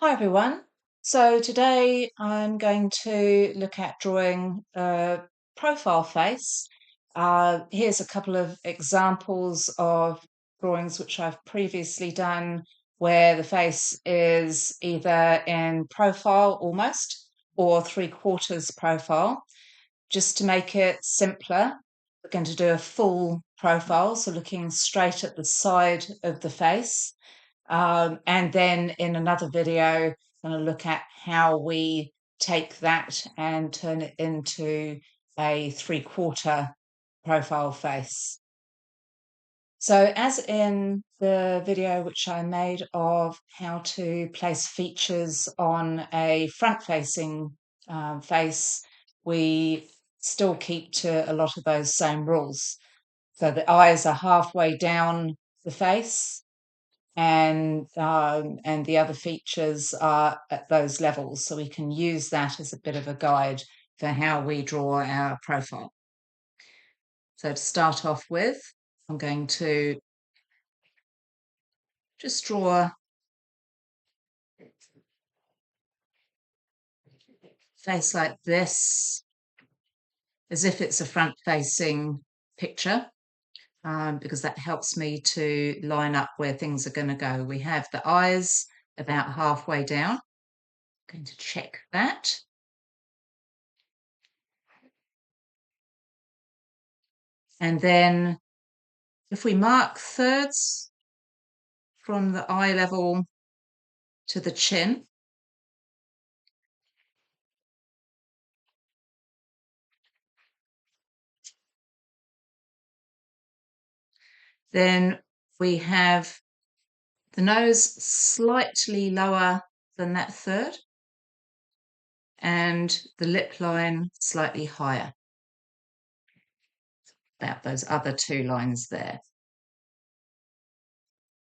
Hi everyone. So today I'm going to look at drawing a profile face. Here's a couple of examples of drawings which I've previously done where the face is either in profile almost or 3/4 profile. Just to make it simpler, we're going to do a full profile, so looking straight at the side of the face. And then in another video, I'm going to look at how we take that and turn it into a 3/4 profile face. So as in the video which I made of how to place features on a front-facing face, we still keep to a lot of those same rules. So the eyes are halfway down the face, and the other features are at those levels, so we can use that as a bit of a guide for how we draw our profile. So to start off with, I'm going to just draw a face like this, as if it's a front-facing picture, because that helps me to line up where things are going to go. We have the eyes about halfway down. I'm going to check that. And then if we mark thirds from the eye level to the chin, then we have the nose slightly lower than that third and the lip line slightly higher, about those other two lines there.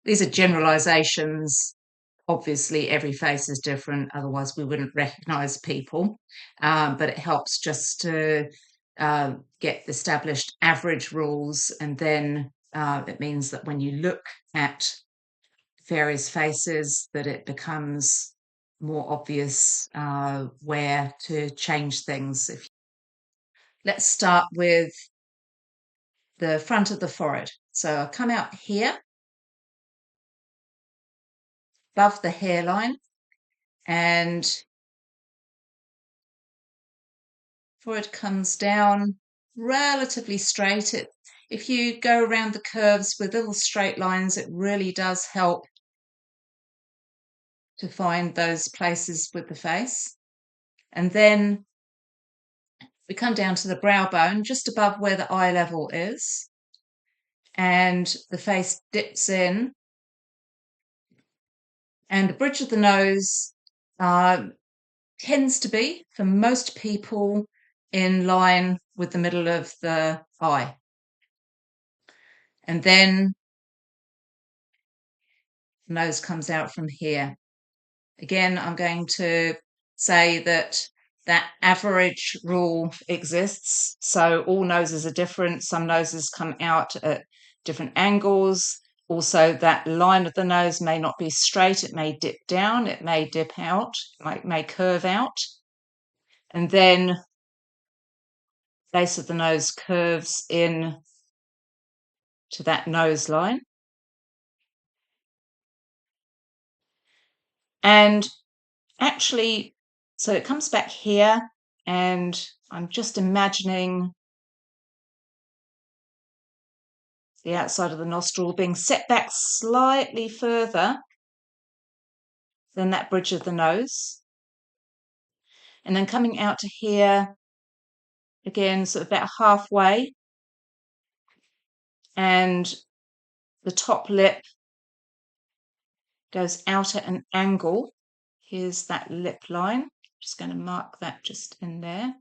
These are generalizations. Obviously, every face is different, otherwise we wouldn't recognize people, but it helps just to get established average rules, and then it means that when you look at various faces, that it becomes more obvious where to change things. Let's start with the front of the forehead. So I'll come out here above the hairline, and forehead comes down relatively straight. If you go around the curves with little straight lines, it really does help to find those places with the face. And then we come down to the brow bone, just above where the eye level is, and the face dips in, and the bridge of the nose tends to be, for most people, in line with the middle of the eye. And then the nose comes out from here. Again, I'm going to say that average rule exists. So all noses are different. Some noses come out at different angles. Also, that line of the nose may not be straight. It may dip down. It may dip out. It may curve out. And then the base of the nose curves in to that nose line. And actually, so it comes back here, and I'm just imagining the outside of the nostril being set back slightly further than that bridge of the nose. And then coming out to here, again, sort of about halfway. And the top lip goes out at an angle. Here's that lip line. Just going to mark that just in there.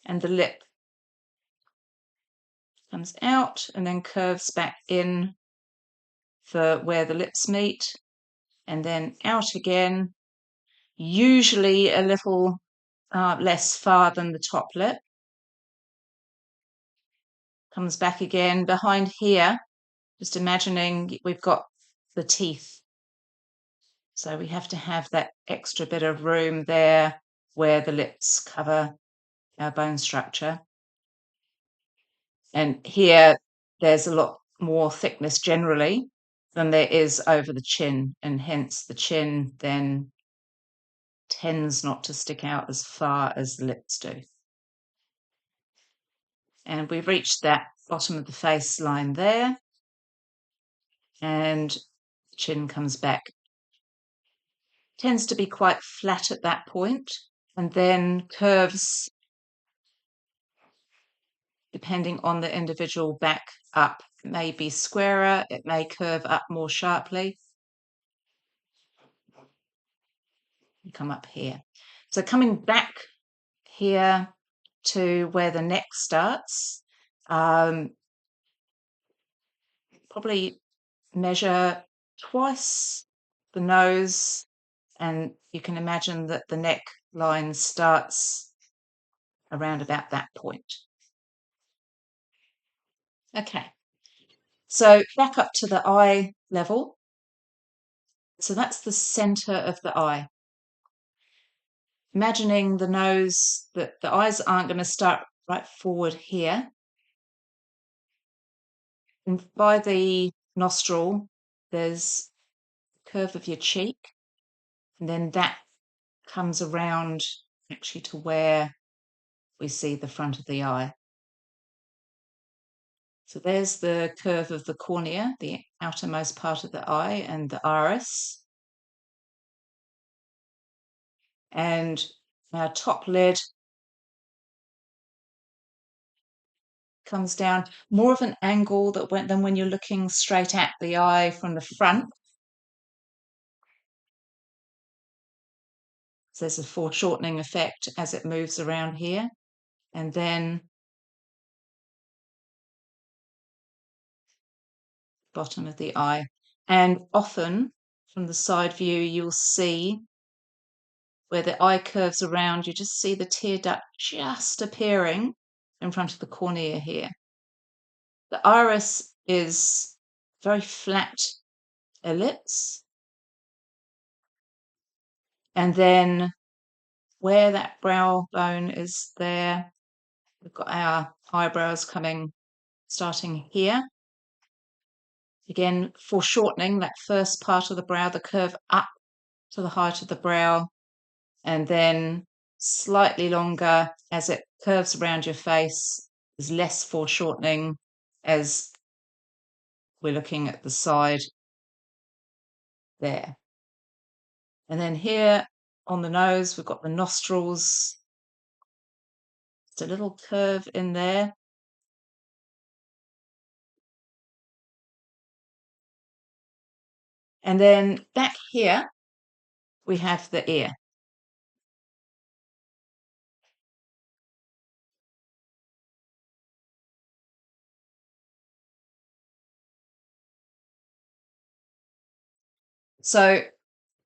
And the lip comes out and then curves back in for where the lips meet, and then out again, usually a little less far than the top lip. Comes back again behind here, just imagining we've got the teeth. So we have to have that extra bit of room there where the lips cover our bone structure. And here there's a lot more thickness generally than there is over the chin, and hence the chin then tends not to stick out as far as the lips do. And we've reached that bottom of the face line there, and the chin comes back. Tends to be quite flat at that point, and then curves depending on the individual back up. It may be squarer, it may curve up more sharply. You come up here. So coming back here to where the neck starts, probably measure twice the nose, and you can imagine that the neck line starts around about that point. Okay, so back up to the eye level. So that's the center of the eye. Imagining the nose, that the eyes aren't going to start right forward here. And by the nostril, there's the curve of your cheek, and then that comes around actually to where we see the front of the eye. So there's the curve of the cornea, the outermost part of the eye, and the iris. And our top lid comes down more of an angle than when you're looking straight at the eye from the front. So there's a foreshortening effect as it moves around here. And then bottom of the eye. And often from the side view, you'll see where the eye curves around, you just see the tear duct just appearing in front of the cornea here. The iris is very flat ellipse. And then where that brow bone is there, we've got our eyebrows starting here. Again, foreshortening that first part of the brow, the curve up to the height of the brow, and then slightly longer as it curves around your face. There's less foreshortening as we're looking at the side there. And then here on the nose, we've got the nostrils. Just a little curve in there. And then back here, we have the ear. So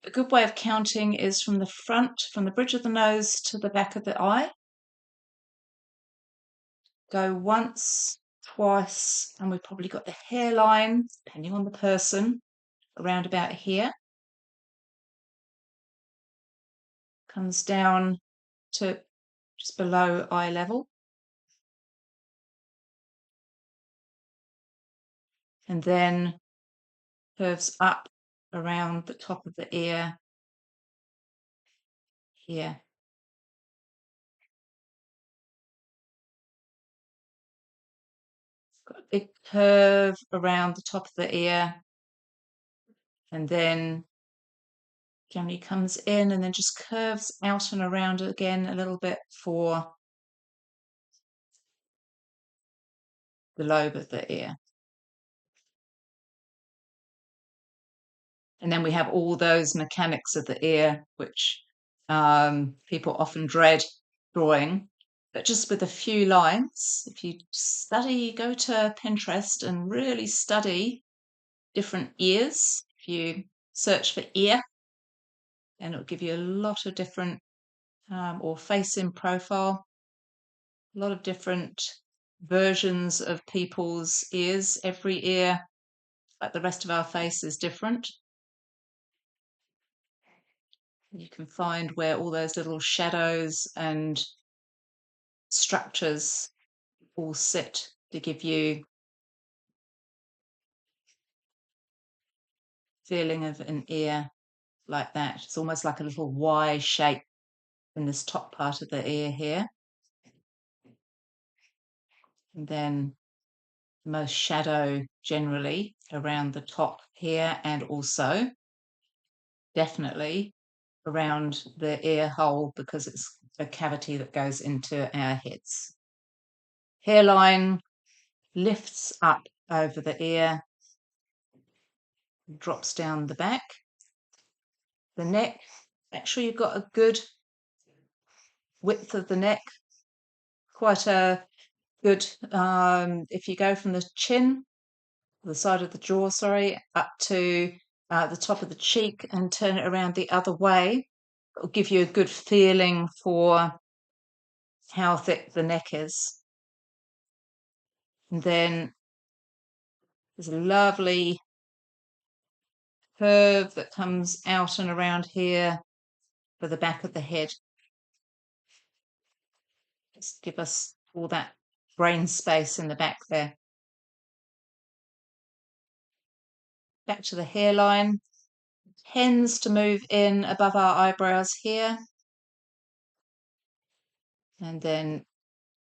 a good way of counting is from the front, from the bridge of the nose to the back of the eye. Go once, twice, and we've probably got the hairline, depending on the person, around about here. Comes down to just below eye level. And then curves up around the top of the ear here. Got a big curve around the top of the ear, and then generally comes in and then just curves out and around again a little bit for the lobe of the ear. And then we have all those mechanics of the ear, which people often dread drawing. But just with a few lines, if you go to Pinterest and really study different ears, if you search for ear, and it'll give you a lot of different, or face in profile, a lot of different versions of people's ears. Every ear, like the rest of our face, is different. You can find where all those little shadows and structures all sit to give you feeling of an ear like that. It's almost like a little Y shape in this top part of the ear here. And then most shadow generally around the top here, and also definitely around the ear hole because it's a cavity that goes into our heads. Hairline lifts up over the ear, drops down the back. The neck, make sure you've got a good width of the neck, quite a good, if you go from the chin, the side of the jaw, sorry, up to the top of the cheek and turn it around the other way, it'll give you a good feeling for how thick the neck is. And then there's a lovely curve that comes out and around here for the back of the head. Just give us all that brain space in the back there. Back to the hairline. Tends to move in above our eyebrows here. And then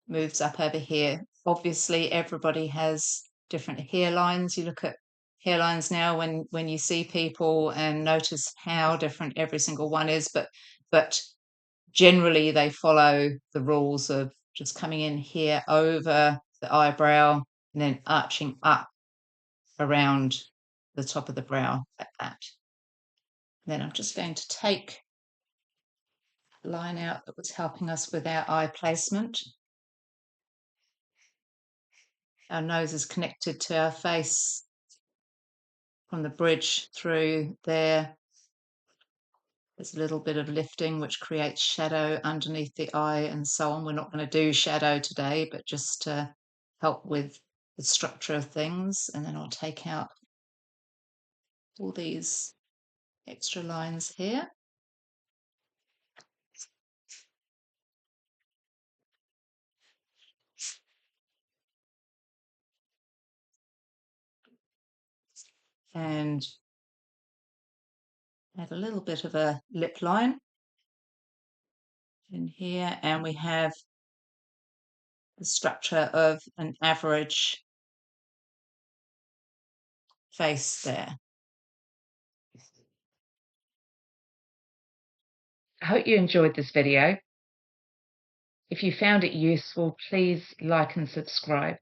moves up over here. Obviously, everybody has different hairlines. You look at hairlines now when you see people and notice how different every single one is, but generally they follow the rules of just coming in here over the eyebrow and then arching up around the top of the brow like that. Then I'm just going to take a line out that was helping us with our eye placement. Our nose is connected to our face from the bridge through there. There's a little bit of lifting which creates shadow underneath the eye and so on. We're not going to do shadow today, but just to help with the structure of things. And then I'll take out all these extra lines here. And add a little bit of a lip line in here. And we have the structure of an average face there. I hope you enjoyed this video. If you found it useful, please like and subscribe.